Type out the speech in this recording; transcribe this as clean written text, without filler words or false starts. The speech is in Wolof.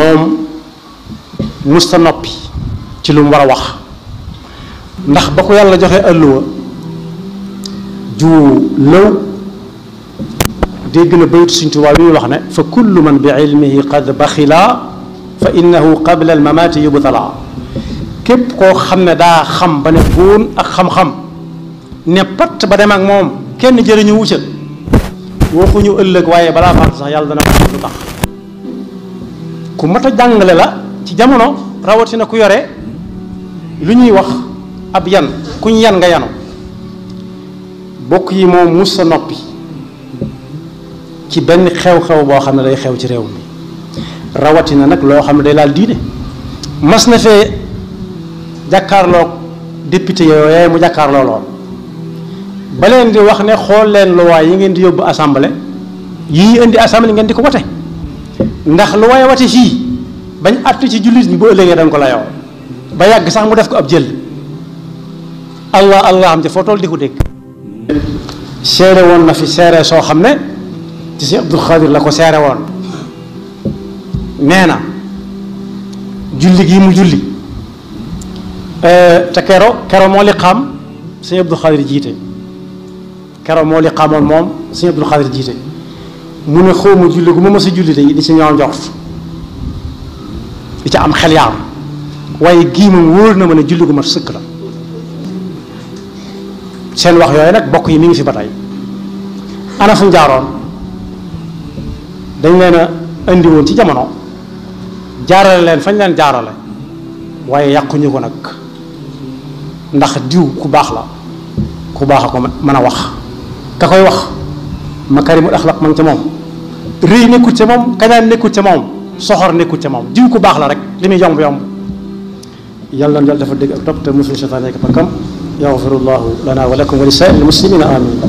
moom musta noppi ci lu mu war a wax ndax ba ko yàlla joxe ëlluwa ju lëw dégg na baytu Sëriñ Tuubaa bi muy wax ne fa kullu man bi ilmihi qad baxila fa innahu qabla al mamaati yubtala képp koo xam ne daa xam ba ne buun ak xam-xam ne pat ba dem ak moom kenn jëriñu wuccal waxuñu ëllëg waaye balaa faatu sax yàlla dana ko xam lu tax ku mat a jàngale la ci jamono rawatina ku yore lu ñuy wax ab yan kuñ yan nga yanu bokk yi moom mus sa noppi ci benn xew-xew boo xam ne day xew ci réew mi rawatina nag loo xam ne day laal diine mas na fee jàkkaarloog député yooyu mu jàkkaarloo lool ba leen di wax ne xool leen luwaay yi ngeen di yóbbu assemblée yii indi assemblée ngeen di ko wote ndax lu waay wate fii bañ àtt ci jullit ñi bu ëllëgee danga ko layoo ba yàgg sax mu def ko ab jël allah am ci foo toll di ko dégg seere woon na fi seere soo xam ne ci si Abdul Xaadir la ko seere woon nee na julli gii mu julli te kero moo li xam sëñ Abdul Xaadir jiite kero moo li xamoon moom sëñ Abdul Xaadir jiite mu ne xawma julli gu ma mës a julli de di ci ñoo njort di ca am xel yaar waaye gii moom wóor na ma ne julli gu mat sëkk la seen wax yooyu nag bokk yi mi ngi fi ba tey ana fu jaaroon dañ leen a indi woon ci jamono jaarale leen fañ leen jaarale waaye yàquñu ko nag ndax diw ku baax la ku baax a ko mën a wax ka koy wax makarimul axlaq ma ngi ca moom rëy nekkut ca moom kañaan nekkut ca moom soxor nekkut ca moom diw ku baax la rek li muy yomb yomb yàlla na dafa dégg ak topp te musul seytaane ak bakam yaxfirullahu lana wa lakum wa li saa'iril muslimina amin